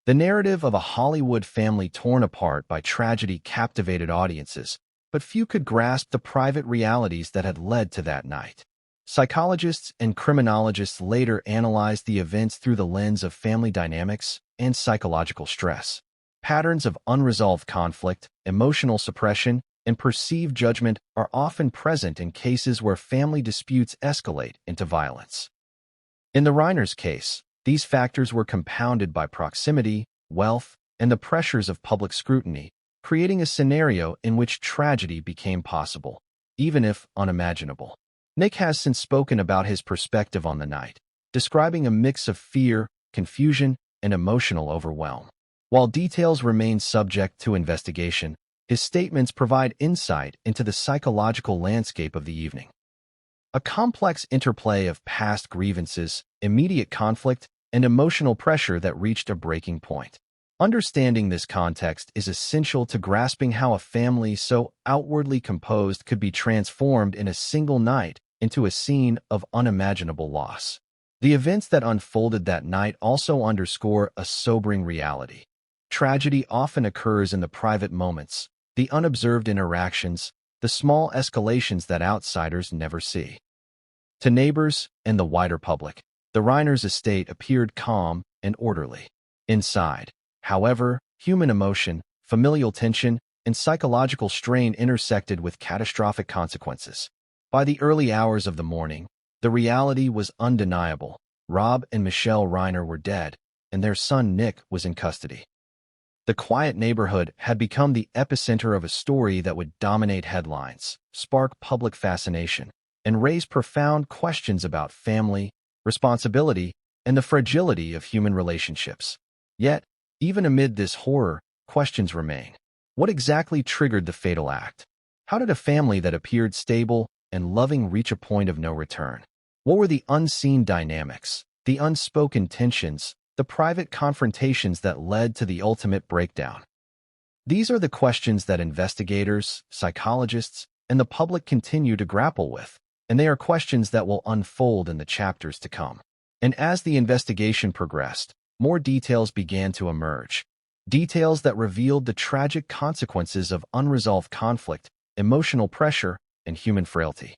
The narrative of a Hollywood family torn apart by tragedy captivated audiences, but few could grasp the private realities that had led to that night. Psychologists and criminologists later analyzed the events through the lens of family dynamics and psychological stress. Patterns of unresolved conflict, emotional suppression, and perceived judgment are often present in cases where family disputes escalate into violence. In the Reiners case, these factors were compounded by proximity, wealth, and the pressures of public scrutiny, creating a scenario in which tragedy became possible, even if unimaginable. Nick has since spoken about his perspective on the night, describing a mix of fear, confusion, and emotional overwhelm. While details remain subject to investigation, his statements provide insight into the psychological landscape of the evening. A complex interplay of past grievances, immediate conflict, and emotional pressure that reached a breaking point. Understanding this context is essential to grasping how a family so outwardly composed could be transformed in a single night into a scene of unimaginable loss. The events that unfolded that night also underscore a sobering reality. Tragedy often occurs in the private moments, the unobserved interactions, the small escalations that outsiders never see. To neighbors and the wider public, the Reiners' estate appeared calm and orderly. Inside, however, human emotion, familial tension, and psychological strain intersected with catastrophic consequences. By the early hours of the morning, the reality was undeniable. Rob and Michelle Reiner were dead, and their son Nick was in custody. The quiet neighborhood had become the epicenter of a story that would dominate headlines, spark public fascination, and raise profound questions about family, responsibility, and the fragility of human relationships. Yet, even amid this horror, questions remain. What exactly triggered the fatal act? How did a family that appeared stable and loving reach a point of no return? What were the unseen dynamics, the unspoken tensions, the private confrontations that led to the ultimate breakdown? These are the questions that investigators, psychologists, and the public continue to grapple with, and they are questions that will unfold in the chapters to come. And as the investigation progressed, more details began to emerge. Details that revealed the tragic consequences of unresolved conflict, emotional pressure, and human frailty.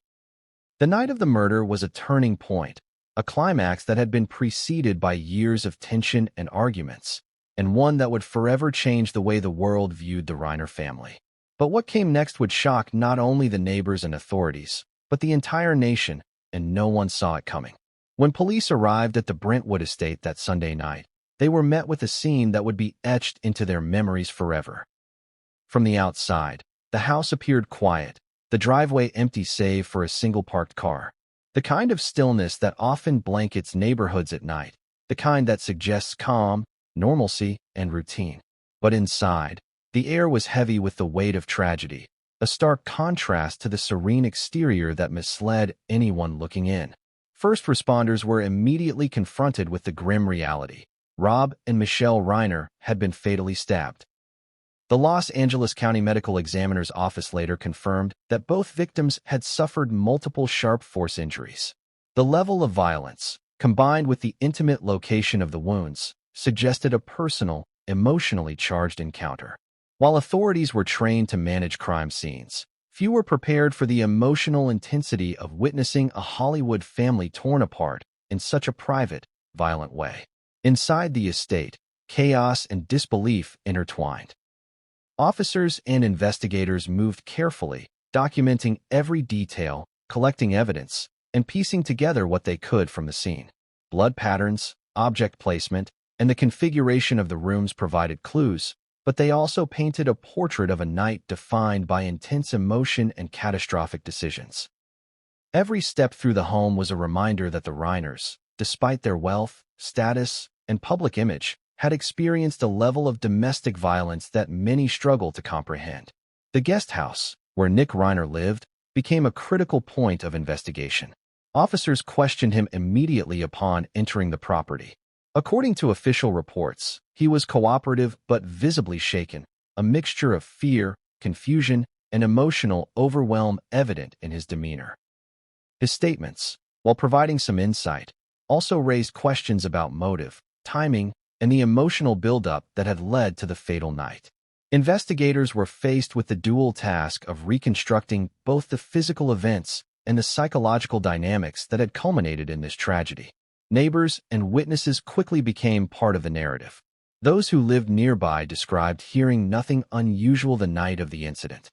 The night of the murder was a turning point, a climax that had been preceded by years of tension and arguments, and one that would forever change the way the world viewed the Reiner family. But what came next would shock not only the neighbors and authorities, but the entire nation, and no one saw it coming. When police arrived at the Brentwood estate that Sunday night, they were met with a scene that would be etched into their memories forever. From the outside, the house appeared quiet, the driveway empty save for a single parked car. The kind of stillness that often blankets neighborhoods at night, the kind that suggests calm, normalcy, and routine. But inside, the air was heavy with the weight of tragedy, a stark contrast to the serene exterior that misled anyone looking in. First responders were immediately confronted with the grim reality. Rob and Michelle Reiner had been fatally stabbed. The Los Angeles County Medical Examiner's Office later confirmed that both victims had suffered multiple sharp force injuries. The level of violence, combined with the intimate location of the wounds, suggested a personal, emotionally charged encounter. While authorities were trained to manage crime scenes, few were prepared for the emotional intensity of witnessing a Hollywood family torn apart in such a private, violent way. Inside the estate, chaos and disbelief intertwined. Officers and investigators moved carefully, documenting every detail, collecting evidence, and piecing together what they could from the scene. Blood patterns, object placement, and the configuration of the rooms provided clues, but they also painted a portrait of a night defined by intense emotion and catastrophic decisions. Every step through the home was a reminder that the Reiners, despite their wealth, status, and public image, had experienced a level of domestic violence that many struggle to comprehend. The guest house, where Nick Reiner lived, became a critical point of investigation. Officers questioned him immediately upon entering the property. According to official reports, he was cooperative but visibly shaken, a mixture of fear, confusion, and emotional overwhelm evident in his demeanor. His statements, while providing some insight, also raised questions about motive, timing, and the emotional buildup that had led to the fatal night. Investigators were faced with the dual task of reconstructing both the physical events and the psychological dynamics that had culminated in this tragedy. Neighbors and witnesses quickly became part of the narrative. Those who lived nearby described hearing nothing unusual the night of the incident.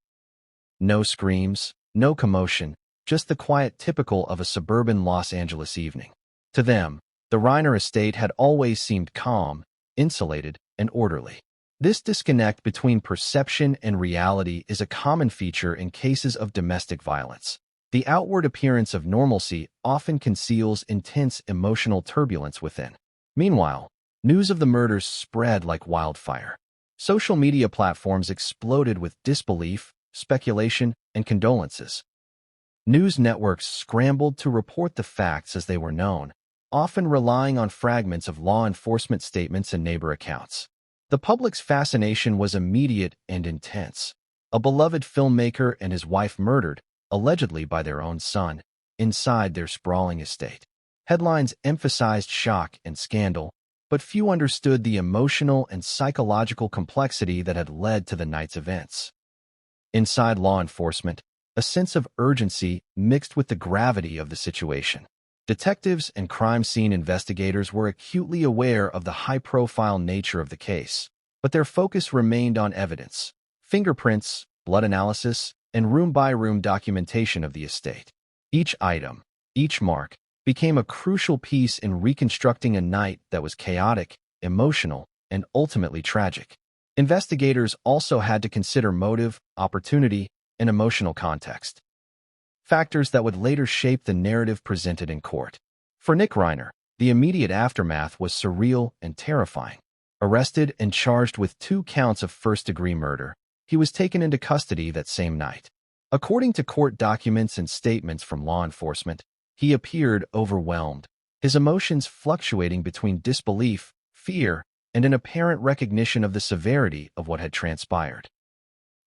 No screams, no commotion, just the quiet typical of a suburban Los Angeles evening. To them, the Reiner estate had always seemed calm, insulated, and orderly. This disconnect between perception and reality is a common feature in cases of domestic violence. The outward appearance of normalcy often conceals intense emotional turbulence within. Meanwhile, news of the murders spread like wildfire. Social media platforms exploded with disbelief, speculation, and condolences. News networks scrambled to report the facts as they were known, often relying on fragments of law enforcement statements and neighbor accounts. The public's fascination was immediate and intense. A beloved filmmaker and his wife murdered, allegedly by their own son, inside their sprawling estate. Headlines emphasized shock and scandal, but few understood the emotional and psychological complexity that had led to the night's events. Inside law enforcement, a sense of urgency mixed with the gravity of the situation. Detectives and crime scene investigators were acutely aware of the high-profile nature of the case, but their focus remained on evidence, fingerprints, blood analysis, and room-by-room documentation of the estate. Each item, each mark, became a crucial piece in reconstructing a night that was chaotic, emotional, and ultimately tragic. Investigators also had to consider motive, opportunity, and emotional context, factors that would later shape the narrative presented in court. For Nick Reiner, the immediate aftermath was surreal and terrifying. Arrested and charged with 2 counts of first-degree murder, he was taken into custody that same night. According to court documents and statements from law enforcement, he appeared overwhelmed, his emotions fluctuating between disbelief, fear, and an apparent recognition of the severity of what had transpired.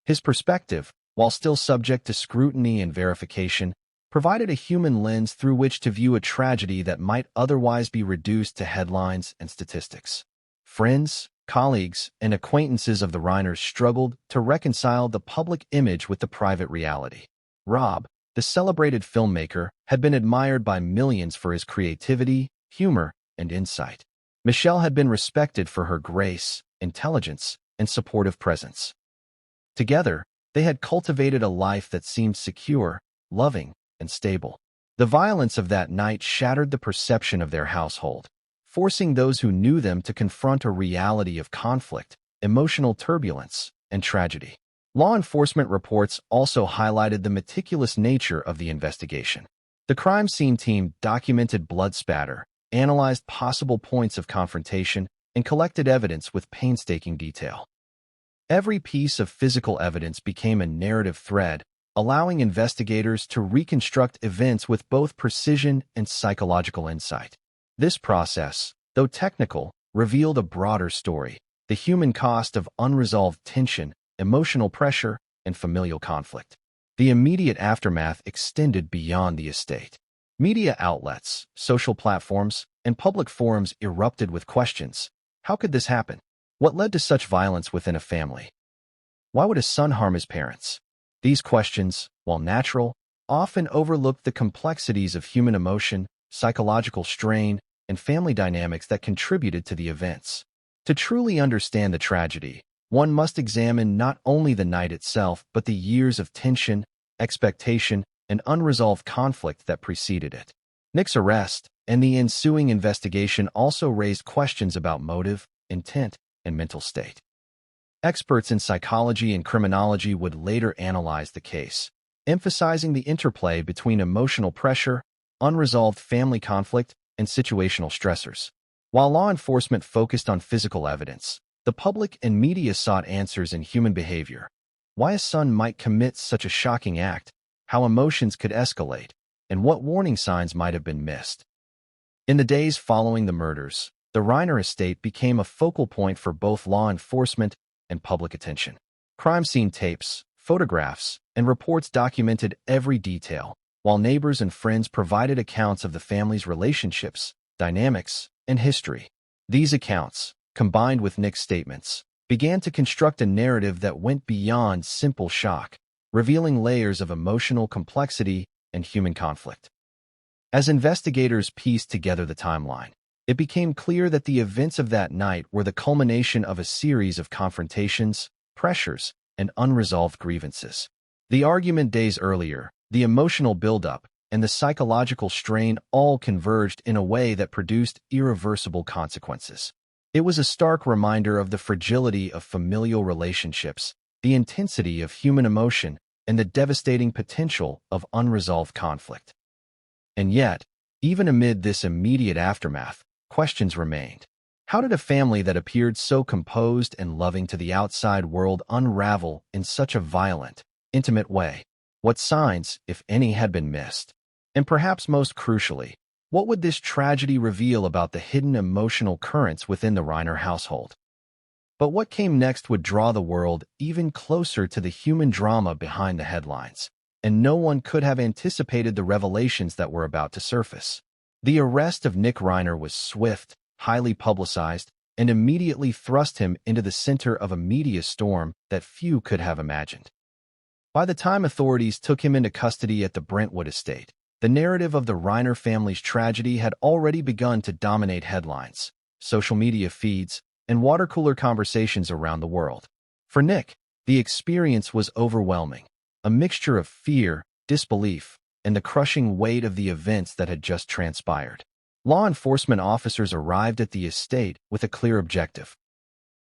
His perspective, while still subject to scrutiny and verification, provided a human lens through which to view a tragedy that might otherwise be reduced to headlines and statistics. Friends, colleagues, and acquaintances of the Reiners struggled to reconcile the public image with the private reality. Rob, the celebrated filmmaker, had been admired by millions for his creativity, humor, and insight. Michelle had been respected for her grace, intelligence, and supportive presence. Together, they had cultivated a life that seemed secure, loving, and stable. The violence of that night shattered the perception of their household, forcing those who knew them to confront a reality of conflict, emotional turbulence, and tragedy. Law enforcement reports also highlighted the meticulous nature of the investigation. The crime scene team documented blood spatter, analyzed possible points of confrontation, and collected evidence with painstaking detail. Every piece of physical evidence became a narrative thread, allowing investigators to reconstruct events with both precision and psychological insight. This process, though technical, revealed a broader story: the human cost of unresolved tension, emotional pressure, and familial conflict. The immediate aftermath extended beyond the estate. Media outlets, social platforms, and public forums erupted with questions. How could this happen? What led to such violence within a family? Why would a son harm his parents? These questions, while natural, often overlooked the complexities of human emotion, psychological strain, and family dynamics that contributed to the events. To truly understand the tragedy, one must examine not only the night itself, but the years of tension, expectation, and unresolved conflict that preceded it. Nick's arrest and the ensuing investigation also raised questions about motive, intent, and mental state. Experts in psychology and criminology would later analyze the case, emphasizing the interplay between emotional pressure, unresolved family conflict, and situational stressors. While law enforcement focused on physical evidence, the public and media sought answers in human behavior. Why a son might commit such a shocking act, how emotions could escalate, and what warning signs might have been missed. In the days following the murders, the Reiner estate became a focal point for both law enforcement and public attention. Crime scene tapes, photographs, and reports documented every detail, while neighbors and friends provided accounts of the family's relationships, dynamics, and history. These accounts, combined with Nick's statements, began to construct a narrative that went beyond simple shock, revealing layers of emotional complexity and human conflict. As investigators pieced together the timeline, it became clear that the events of that night were the culmination of a series of confrontations, pressures, and unresolved grievances. The argument days earlier, the emotional buildup, and the psychological strain all converged in a way that produced irreversible consequences. It was a stark reminder of the fragility of familial relationships, the intensity of human emotion, and the devastating potential of unresolved conflict. And yet, even amid this immediate aftermath, questions remained. How did a family that appeared so composed and loving to the outside world unravel in such a violent, intimate way? What signs, if any, had been missed? And perhaps most crucially, what would this tragedy reveal about the hidden emotional currents within the Reiner household? But what came next would draw the world even closer to the human drama behind the headlines, and no one could have anticipated the revelations that were about to surface. The arrest of Nick Reiner was swift, highly publicized, and immediately thrust him into the center of a media storm that few could have imagined. By the time authorities took him into custody at the Brentwood estate, the narrative of the Reiner family's tragedy had already begun to dominate headlines, social media feeds, and water cooler conversations around the world. For Nick, the experience was overwhelming, a mixture of fear, disbelief, and the crushing weight of the events that had just transpired. Law enforcement officers arrived at the estate with a clear objective: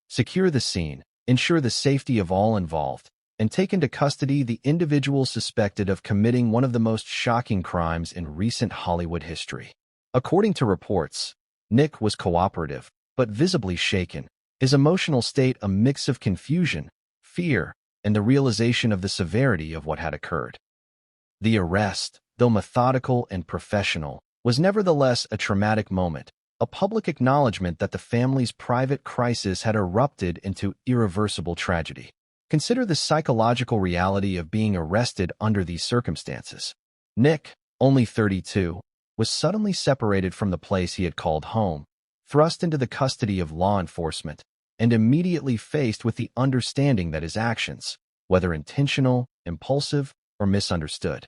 secure the scene, ensure the safety of all involved, and take into custody the individual suspected of committing one of the most shocking crimes in recent Hollywood history. According to reports, Nick was cooperative, but visibly shaken, his emotional state a mix of confusion, fear, and the realization of the severity of what had occurred. The arrest, though methodical and professional, was nevertheless a traumatic moment, a public acknowledgement that the family's private crisis had erupted into irreversible tragedy. Consider the psychological reality of being arrested under these circumstances. Nick, only 32, was suddenly separated from the place he had called home, thrust into the custody of law enforcement, and immediately faced with the understanding that his actions, whether intentional, impulsive, or misunderstood,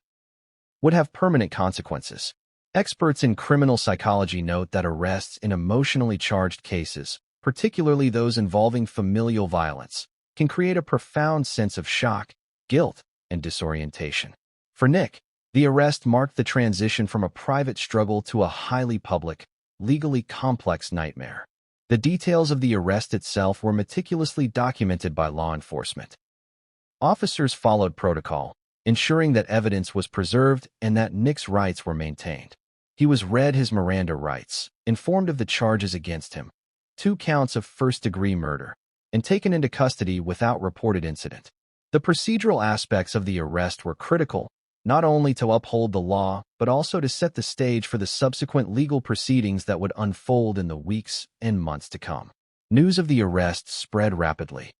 would have permanent consequences. Experts in criminal psychology note that arrests in emotionally charged cases, particularly those involving familial violence, can create a profound sense of shock, guilt, and disorientation. For Nick, the arrest marked the transition from a private struggle to a highly public, legally complex nightmare. The details of the arrest itself were meticulously documented by law enforcement. Officers followed protocol, ensuring that evidence was preserved and that Nick's rights were maintained. He was read his Miranda rights, informed of the charges against him, 2 counts of first-degree murder, and taken into custody without reported incident. The procedural aspects of the arrest were critical, not only to uphold the law, but also to set the stage for the subsequent legal proceedings that would unfold in the weeks and months to come. News of the arrest spread rapidly.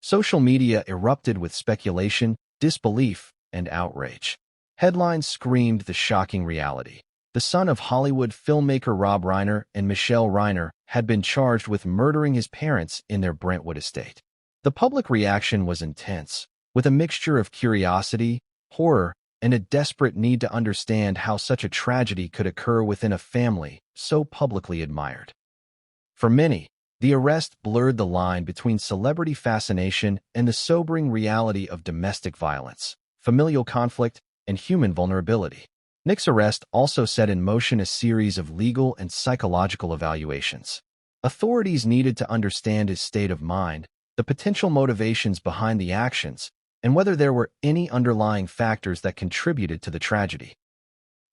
Social media erupted with speculation, disbelief, and outrage. Headlines screamed the shocking reality. The son of Hollywood filmmaker Rob Reiner and Michelle Reiner had been charged with murdering his parents in their Brentwood estate. The public reaction was intense, with a mixture of curiosity, horror, and a desperate need to understand how such a tragedy could occur within a family so publicly admired. For many, the arrest blurred the line between celebrity fascination and the sobering reality of domestic violence, familial conflict, and human vulnerability. Nick's arrest also set in motion a series of legal and psychological evaluations. Authorities needed to understand his state of mind, the potential motivations behind the actions, and whether there were any underlying factors that contributed to the tragedy.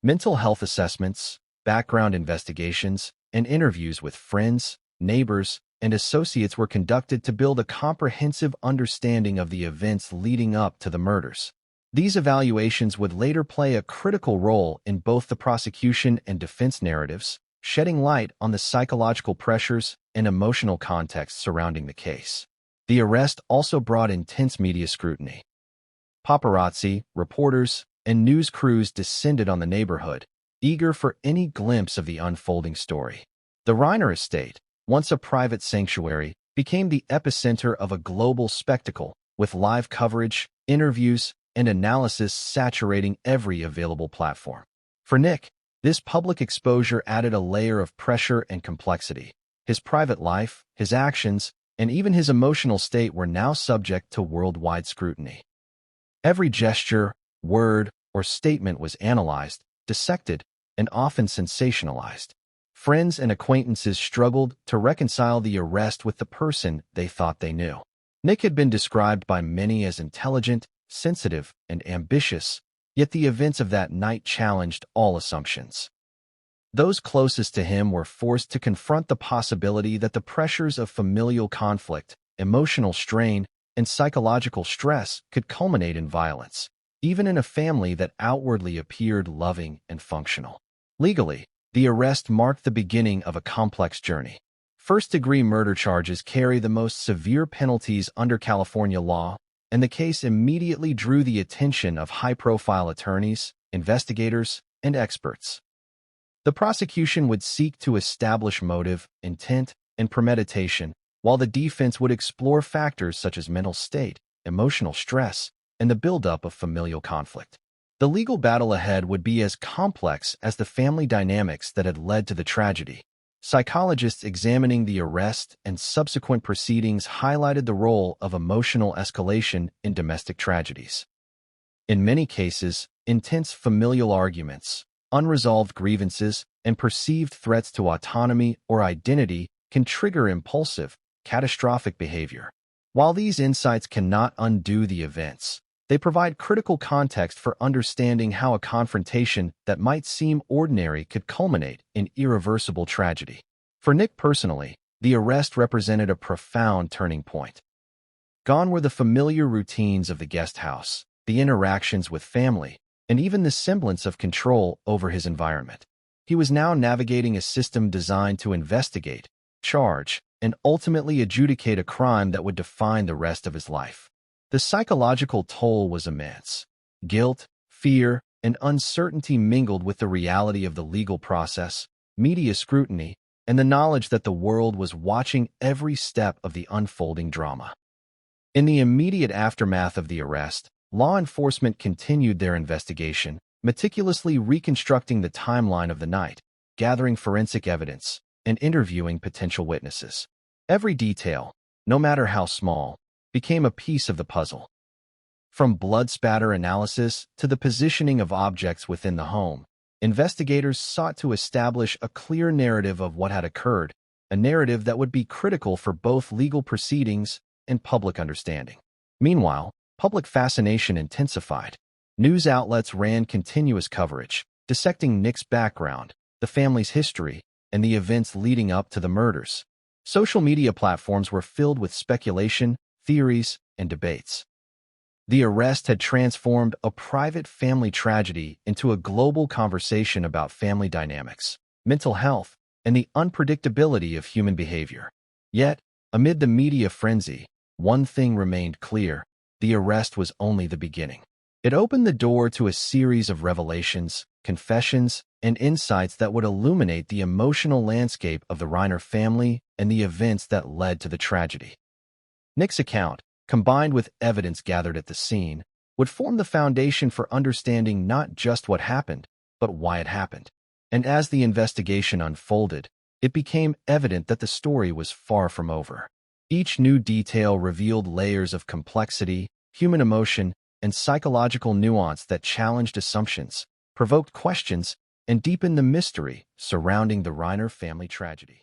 Mental health assessments, background investigations, and interviews with friends, neighbors, and associates were conducted to build a comprehensive understanding of the events leading up to the murders. These evaluations would later play a critical role in both the prosecution and defense narratives, shedding light on the psychological pressures and emotional context surrounding the case. The arrest also brought intense media scrutiny. Paparazzi, reporters, and news crews descended on the neighborhood, eager for any glimpse of the unfolding story. The Reiner estate, once a private sanctuary, became the epicenter of a global spectacle, with live coverage, interviews, and analysis saturating every available platform. For Nick, this public exposure added a layer of pressure and complexity. His private life, his actions, and even his emotional state were now subject to worldwide scrutiny. Every gesture, word, or statement was analyzed, dissected, and often sensationalized. Friends and acquaintances struggled to reconcile the arrest with the person they thought they knew. Nick had been described by many as intelligent, sensitive, and ambitious, yet the events of that night challenged all assumptions. Those closest to him were forced to confront the possibility that the pressures of familial conflict, emotional strain, and psychological stress could culminate in violence, even in a family that outwardly appeared loving and functional. Legally, the arrest marked the beginning of a complex journey. First-degree murder charges carry the most severe penalties under California law, and the case immediately drew the attention of high-profile attorneys, investigators, and experts. The prosecution would seek to establish motive, intent, and premeditation, while the defense would explore factors such as mental state, emotional stress, and the buildup of familial conflict. The legal battle ahead would be as complex as the family dynamics that had led to the tragedy. Psychologists examining the arrest and subsequent proceedings highlighted the role of emotional escalation in domestic tragedies. In many cases, intense familial arguments, unresolved grievances, and perceived threats to autonomy or identity can trigger impulsive, catastrophic behavior. While these insights cannot undo the events, they provide critical context for understanding how a confrontation that might seem ordinary could culminate in irreversible tragedy. For Nick personally, the arrest represented a profound turning point. Gone were the familiar routines of the guest house, the interactions with family, and even the semblance of control over his environment. He was now navigating a system designed to investigate, charge, and ultimately adjudicate a crime that would define the rest of his life. The psychological toll was immense. Guilt, fear, and uncertainty mingled with the reality of the legal process, media scrutiny, and the knowledge that the world was watching every step of the unfolding drama. In the immediate aftermath of the arrest, law enforcement continued their investigation, meticulously reconstructing the timeline of the night, gathering forensic evidence, and interviewing potential witnesses. Every detail, no matter how small, became a piece of the puzzle. From blood spatter analysis to the positioning of objects within the home, investigators sought to establish a clear narrative of what had occurred, a narrative that would be critical for both legal proceedings and public understanding. Meanwhile, public fascination intensified. News outlets ran continuous coverage, dissecting Nick's background, the family's history, and the events leading up to the murders. Social media platforms were filled with speculation, theories, and debates. The arrest had transformed a private family tragedy into a global conversation about family dynamics, mental health, and the unpredictability of human behavior. Yet, amid the media frenzy, one thing remained clear: the arrest was only the beginning. It opened the door to a series of revelations, confessions, and insights that would illuminate the emotional landscape of the Reiner family and the events that led to the tragedy. Nick's account, combined with evidence gathered at the scene, would form the foundation for understanding not just what happened, but why it happened. And as the investigation unfolded, it became evident that the story was far from over. Each new detail revealed layers of complexity, human emotion, and psychological nuance that challenged assumptions, provoked questions, and deepened the mystery surrounding the Reiner family tragedy.